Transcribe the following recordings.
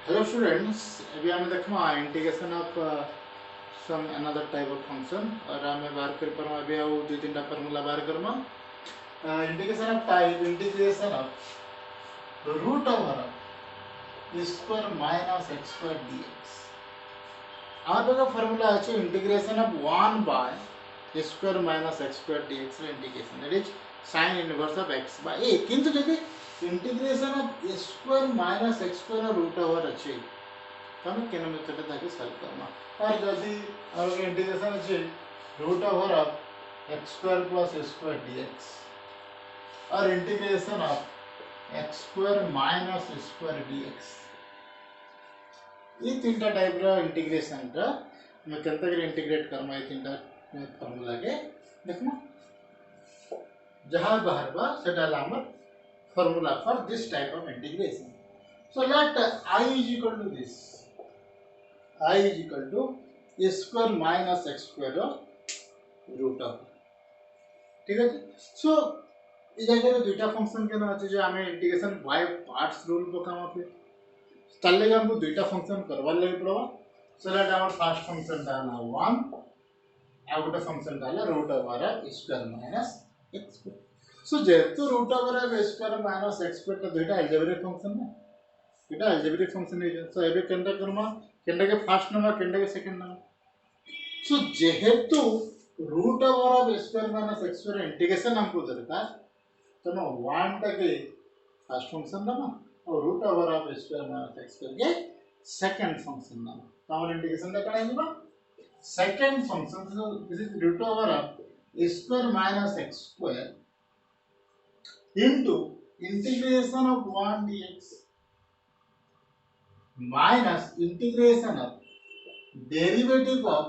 Hello students, अभी हमें देखना integration of some another type of function और हमें बाहर कर पर अभी आउ दो तीन टा फार्मूला बाहर करमा integration of type integration of root over square minus x square dx हमारे पास फार्मूला है integration of 1 by square minus x square dx रे integration that is sin inverse of x by a किंतु जदि integration of square minus x square root over अछि तब केन method ताके solve करना और जदी और इंटीग्रेशन अछि root over of x square plus a square dx और integration of x square minus a square dx ये तीनटा टाइप रो इंटीग्रेशन रा मैं केनता के इंटीग्रेट करमा ये तीनटा फार्मूला के देखमा जहां बाहर बा सेटा हमर formula for this type of integration so let I is equal to this I is equal to a square minus x square root of ठीक है सो इस जगह दुईटा फंक्शन के ना আছে যে আমি इंटीग्रेशन बाय पार्ट्स रूल पकामा पे ताले हमको दुईटा फंक्शन करवा ले पड़वा so that our first function ता ना 1 आ गोटे फंक्शन ता root over square minus x square so जेतो root over square minus x square तो दुईटा अलजेब्रिक फंक्शन ना এটা अलजेब्रिक फंक्शन है सो एबे केनटा करमा केनटा के फर्स्ट नंबर केनटा के सेकंड नंबर सो जेहेतु root over of square minus x square integration हमको दरकार तो ना 1 तक फर्स्ट फंक्शन ना और root over of square minus x square के सेकंड फंक्शन ना तो our इंटीग्रेशन दा कणा जीवा second function so this is root over of square minus x square into integration of 1 dx minus integration of derivative of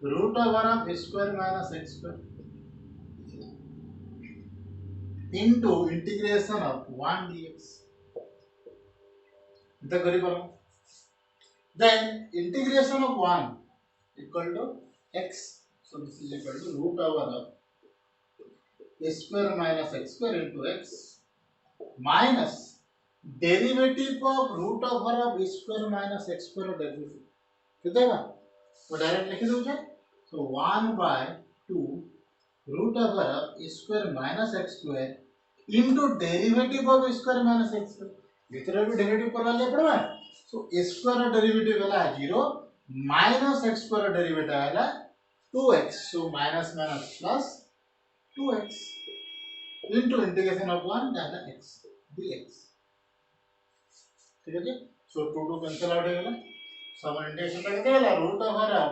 root over of square minus x square into integration of 1 dx. The then integration of 1 equal to x. So this is equal to root over of square minus x square into x minus derivative of root over of square minus x square derivative कितना है तो direct लिख दो क्या so 1 by 2 root over of square minus x square into derivative of square minus x square भीतर भी derivative करवा ले पड़वा so square डेरिवेटिव वाला 0 minus x square डेरिवेटिव वाला 2x so minus minus plus 2x into integration of 1 that is x dx ठीक है जी सो 2 2 cancel out हो गया सो हम इंटीग्रेशन का कितना वाला root over of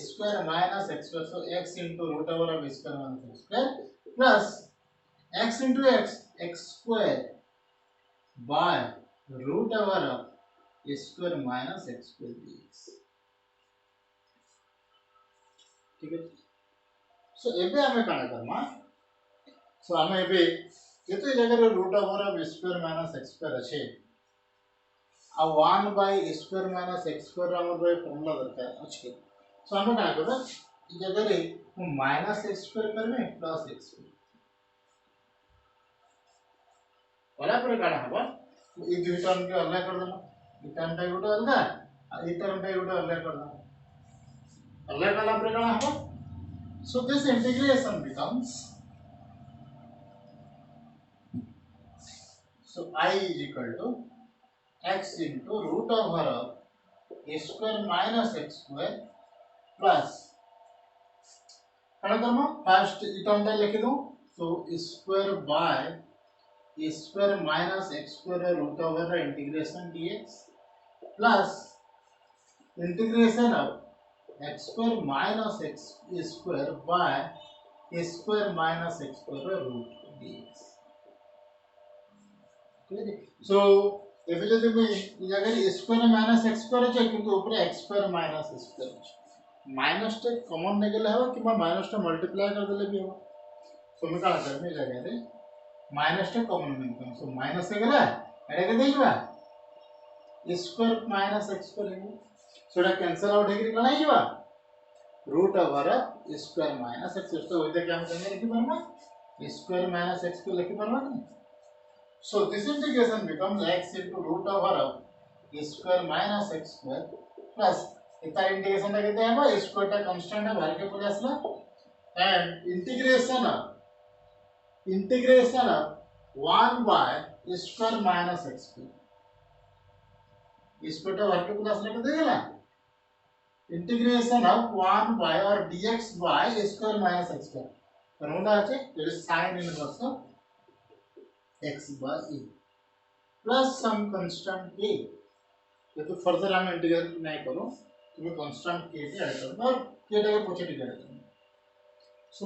square minus x square so x into root over of square minus x square plus x into x square by root over of square minus x square dx ठीक है सो एबे हमें काना करमा सो हमें एबे केते जगह root over of square minus x square अछि आ 1 by square minus x square हमर रे फॉर्मूला दरकार अछि सो हम का करबा ई जगह रे हम माइनस x स्क्वायर करबे प्लस x स्क्वायर वाला पर काढा हबा ई दुई टर्म के अलग कर देना ई टर्म टाइप गोटे अलग आ ई टर्म टाइप गोटे अलग कर देना अलग वाला पर काढा हबा so this integration becomes so I is equal to x into root over of a square minus x square plus कणकर्म फर्स्ट टर्म टा लिख दो so square by square minus x square root over integration dx plus integration of x square minus x square by square minus x square root dx ठीक है सो एबे जदि मैं ई जगह स्क्वायर माइनस x स्क्वायर छै किंतु ऊपर x स्क्वायर माइनस स्क्वायर छै माइनस टे कॉमन ने गेले हो कि माइनस टे मल्टीप्लाई कर देले भी हो सो मैं का करबे जगह रे माइनस टे कॉमन में कम सो माइनस से गेला एडे के देइबा स्क्वायर माइनस x स्क्वायर है सोडा कैंसिल आउट हेकि कना हिबा root over square minus x तो ओइदे के हम संगे लिखि परबा स्क्वायर माइनस x को लिखि परबा So this integration becomes x into root over of A square minus x square plus इतार इंटीग्रेशन टा केते हेबो ए स्क्वायर टा कांस्टेंट है बाहर के पले आसला and integration of 1 by a square minus x square a square टा बाहर के पले आसला केते गेला इंटीग्रेशन ऑफ 1 बाय और dx by a square minus x square formula আছে যেটা sin inverse of x by a plus some constant k ये तो फर्दर हम इंटीग्रेट नहीं करो तुम्हें कांस्टेंट k पे ऐड करना और k टा के पीछे डिवाइड करना सो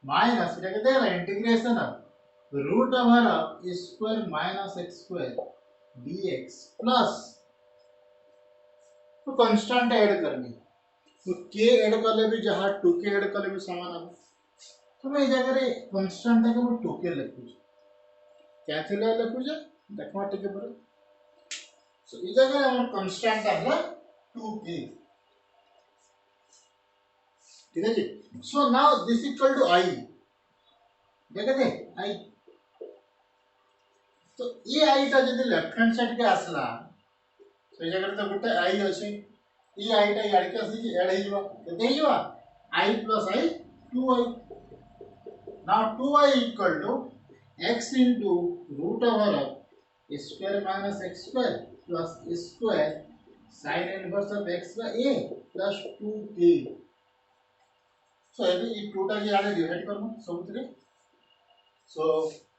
माइनस এটা कहते हैं integration of root over of a square minus x square dx plus तो कांस्टेंट ऐड करनी तो k ऐड करले भी जहां 2k ऐड करले भी समान हम तो मैं जगह रे कांस्टेंट के मैं 2k लिखु कैंसिल लिखु जे देखवा टिके पर सो ई जगह हमर कांस्टेंट है 2k ठीक है जी so now this equal to i देखते i तो ये i टा जदी लेफ्ट हैंड साइड के आसला तो जगह तो गुटे i अछि ई i टा याड के आसी ऐड हे जवा केते हे जवा i plus i 2i now 2i equal to x into root over of square minus x square plus square sin inverse of x by a plus 2k so एबे ई 2 टा के आडे डिवाइड करमु सबुतरे सो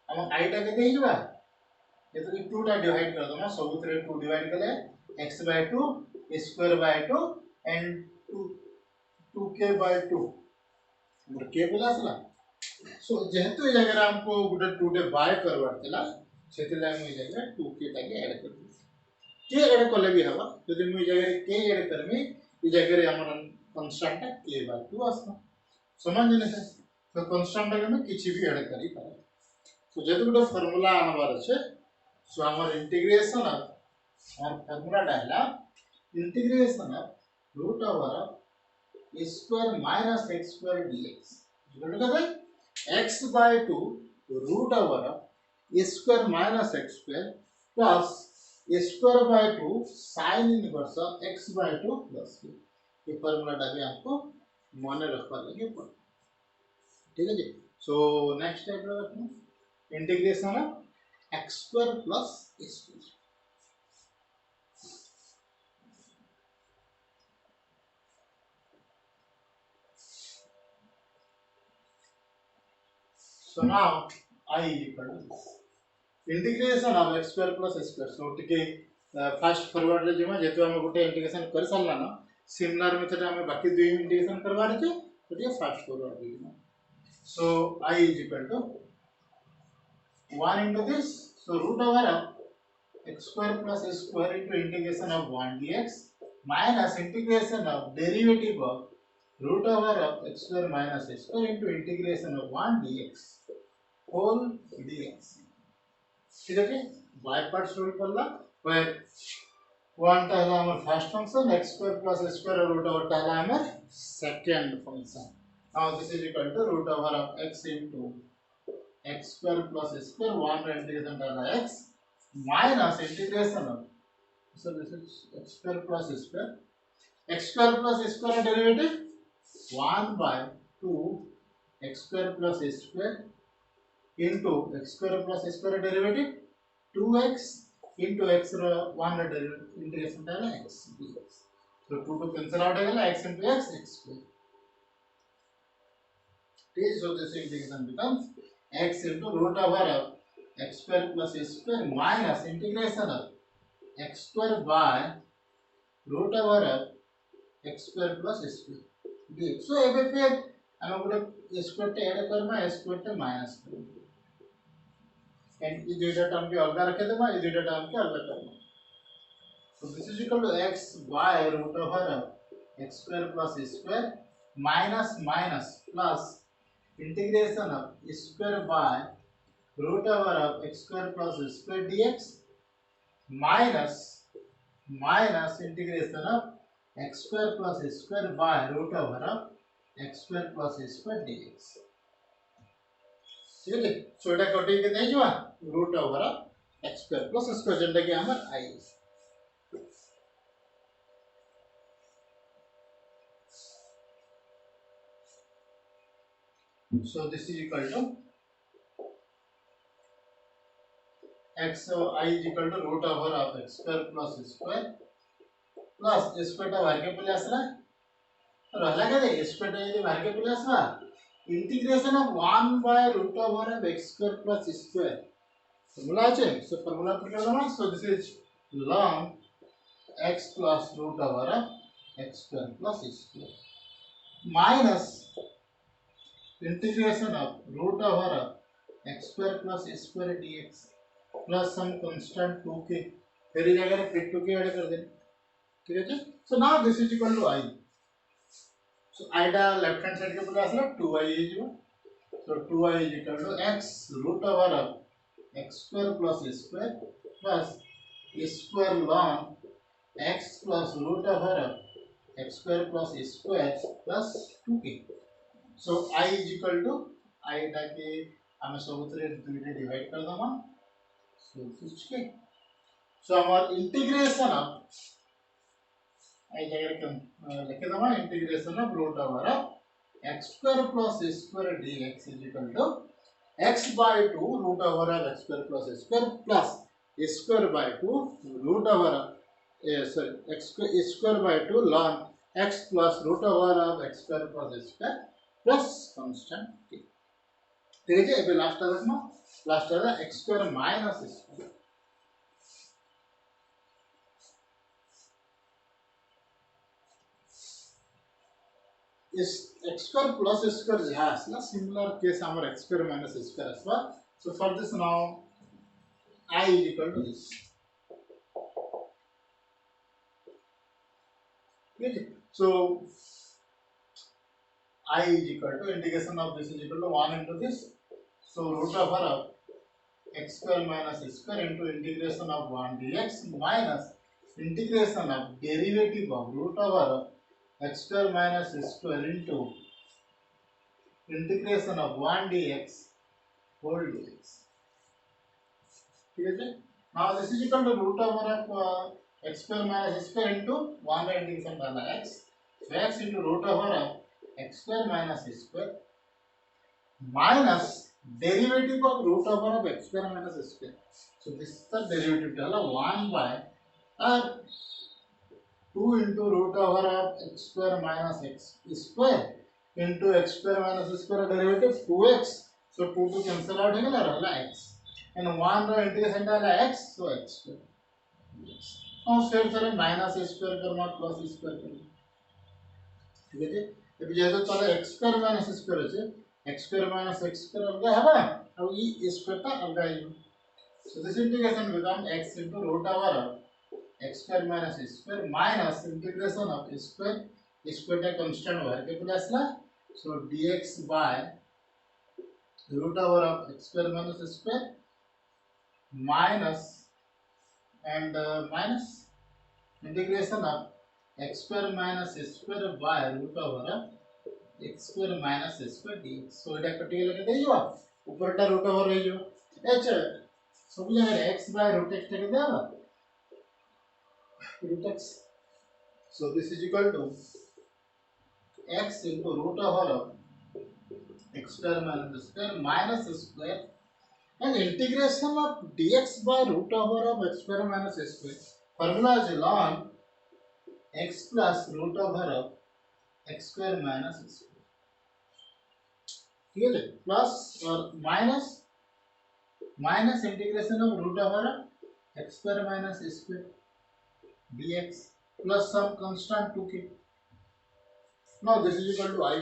हम i टा केते हे जवा ये तो 2 टा डिवाइड कर दमा सबुतरे 2 डिवाइड करले x by 2 square by 2 and 2k by 2 और k प्लस ला सो जेहेतु ए जगह हमको गुटे 2 डे बाय करवार थिला सेति ला हम ए जगह 2k ताके ऐड कर दी k ऐड करले भी हवा यदि हम ए जगह k ऐड करमी ए जगह रे हमर कांस्टेंट k by 2 आसना समझ ने से तो कांस्टेंट के में किछि भी ऐड करी पारे सो जेतु गुटे फार्मूला आनबार छे सो हमर इंटीग्रेशन ऑफ और फार्मूला डाला integration of root over of a square minus x square dx equal to x by 2 root over of a square minus x square plus a square by 2 sin inverse of x by 2 plus k ये formula डाले आपको मन रखवा लगे पर ठीक है जी सो नेक्स्ट स्टेप रखना integration of x square plus a square so now I equal to this integration of x square plus s square so टिके फास्ट फॉरवर्ड रे जेमा जेतु हम गोटे इंटीग्रेशन कर सारला ना सिमिलर मेथड हम बाकी दुई इंटीग्रेशन करबार छै तो ये फास्ट फॉरवर्ड रे जेमा so I is equal to 1 into this so root over of x square plus s square into integration of 1 dx minus integration of derivative of root over of x square minus s square into integration of 1 dx whole dx ठीक है bye parts rule करला where 1 टा है हमर first function x square plus s square root over टा है हमर second function now this is equal to root over of x into x square plus s square 1 रा इंटीग्रेशन टा है x minus integration of so this is x square plus s square derivative 1 by 2 x square plus s square into x square plus s square derivative 2x into x row 1 row integration टा x dx so 2 to cancel out हो गया x into x x square ठीक so this integration becomes x into root over of x square plus s square minus integration of x square by root over of x square plus s square dx so एबे फिर हम गोटे s square टा add करबा s square टा minus करबा and ये दुईटा टर्म के अलग रखे देबा ये दुईटा टर्म के अलग करबा so this is equal to x by root over of x square plus s square minus minus plus integration of s square by root over of x square plus s square dx minus minus integration of x square plus s square by root over of x square plus s square dx ठीक है सो एटा कटी के नै जवा root over x square plus square जेंटा कि हमर I so this is equal to x so I is equal to root over of x square plus square टा बाहर के पले आसला रहला के square टा यदि बाहर के पले आसला integration of 1 by root over of x square plus square formula আছে so formula प्रकार ना so this is ln x plus root over of x square plus square minus integration of root over of x square plus square dx plus some constant 2k मेरी जगह पे 2k add कर देना ठीक है so now this is equal to I so I दा left hand side के पले आसला 2I is equal so 2I is equal to x root over of x square plus square ln x plus root over of x square plus square plus 2k so I is equal to I दा के हमें सबूतरे दुइटे divide कर दमा so this k so our integration of I जगह के लिखे दमा integration of root over of x square plus square dx is equal to x by 2 root over of x square plus square by 2 root over x square by 2 ln x plus root over of x square plus constant k ठीक है अभी last आ x square minus square इस x square plus square जहाँ असला similar case हमारे x square minus square असला so for this now I is equal to this ठीक है so I is equal to integration of this is equal to 1 into this so root over of x square minus square into integration of 1 dx minus integration of derivative of root over of x square minus square into integration of 1 dx whole dx ठीक है now this is equal to root over of x square minus square into 1 by integration डाला x so x into root over of x square minus square minus derivative of root over of x square minus square so this is the derivative डाला 1 by 2 into root over of x square minus x square into x square minus square derivative 2x so 2 to cancel out हो गया x and 1 row integration डाला x so x square now फिर चले minus square करना plus square करना ठीक है अब ये तो चले x square minus square है x square minus x square अलग है ना अब ये square का अलग है so this integration become x into root over of x square minus square minus integration of square का constant बाहर के प्लस ला so dx by root over of x square minus square minus and minus integration of x square minus square by root over of x square minus square dx so इधर कटिए लगे दे जो ऊपर टा root over रही जो h so भी अगर x by root x लगे दे root x so this is equal to x into root over of x square minus square minus square and integration of dx by root over of x square minus square formula is ln x plus root over of x square minus square ठीक है plus और minus integration of root over of x square minus square dx plus some constant 2k now this is equal to I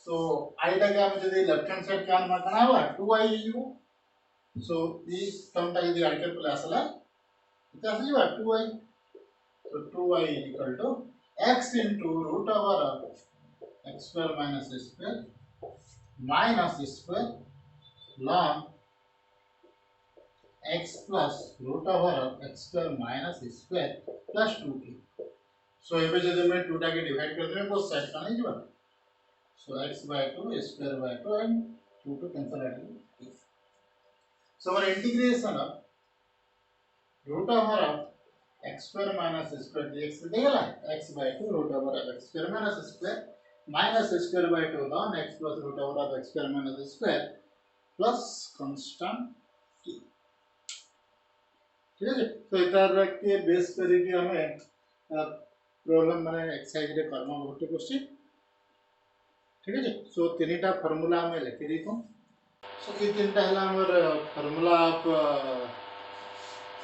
so I टा क्या मुझे दे left hand side क्या mark करना है 2I is equal so this term टा यदि add कर plus ला इतना सही बात 2I so 2I is equal to x into root over of x square minus square minus square ln x plus root over of x square minus square plus 2k so ये पे जब मैं 2 टा के divide करते हैं वो set करना ही बात so x by 2 square by 2 and 2 to cancel out So our integration of root over of x square minus square dx देगा x by 2 root over of x square minus square minus square by 2 down x plus root over of x square minus square plus constant t. ठीक है तो इतार के base करिके हमें problem माने exercise रे कर्म गोटे क्वेश्चन ठीक है सो तीनटा फार्मूला हमें लिखि दी सो ये तीनटा हला हमर formula of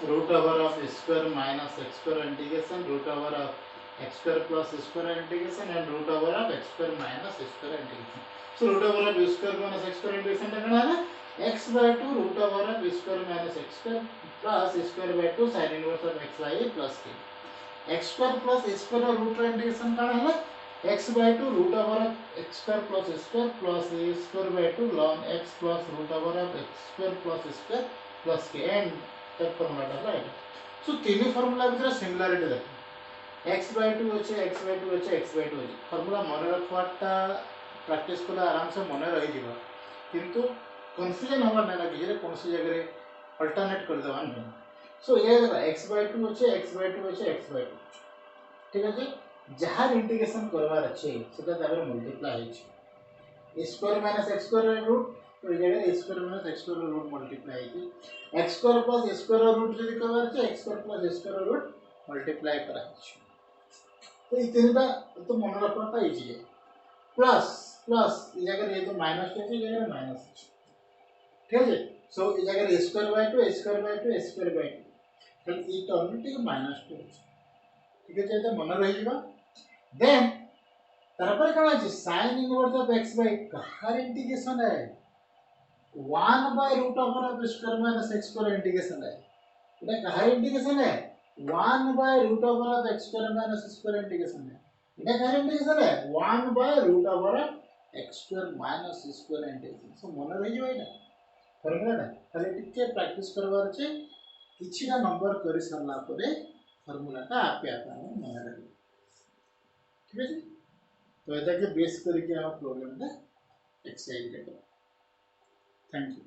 root over of square minus x square integration root over of x square plus square integration and root over of x square minus square integration. So root over of square minus x square integration का क्या है x by 2 root over of square minus x square plus square by 2 sin inverse of x y plus k. x square plus square root integration का है x by 2 root over of x square plus a square by 2 ln x plus root over of x square plus k and that formula right. So तीन formula भीतर similarity देखो x by 2 अच्छे x by 2 अच्छे x by 2 अच्छे formula मन रखवाटा practice को आराम से मन रही जीवा किंतु confusion हमारा नहीं लगी जरे कौन सी जगह रे alternate कर दो आने so ये x by 2 अच्छे x by 2 अच्छे x by 2 ठीक है जी जहाँ इंटीग्रेशन करवार अच्छे सेटा तापर मल्टीप्लाई है square minus x square root तो ये जगह square minus x square root multiply है x square plus square root जदी करवार छै x square plus square root multiply करा छै तो इतनेटा तो मन रखवाटा इजी है प्लस प्लस ये जगह ये तो माइनस है ये जगह माइनस है ठीक है सो ये जगह square by 2 square by 2 square by 2 तो ये टर्म ठीक माइनस 2 ठीक है तो मन रही जीवा देन तरपर कौन है sin inverse of x by Kahar integration है 1 by root over of square minus x square integration है इधर कहार इंटीग्रेशन है 1 by root over of x square minus square integration है इधर कहार इंटीग्रेशन है 1 by root over of x square minus square integration so मन रही जीवा इधर फॉर्मूला ना खाली टिके प्रैक्टिस करवार छे किछिटा नंबर करि सरला परे फॉर्मूला का आपे आता है मन रही ठीक है तो ऐसा के बेस करके आप प्रॉब्लम का एक्सरसाइज करें थैंक यू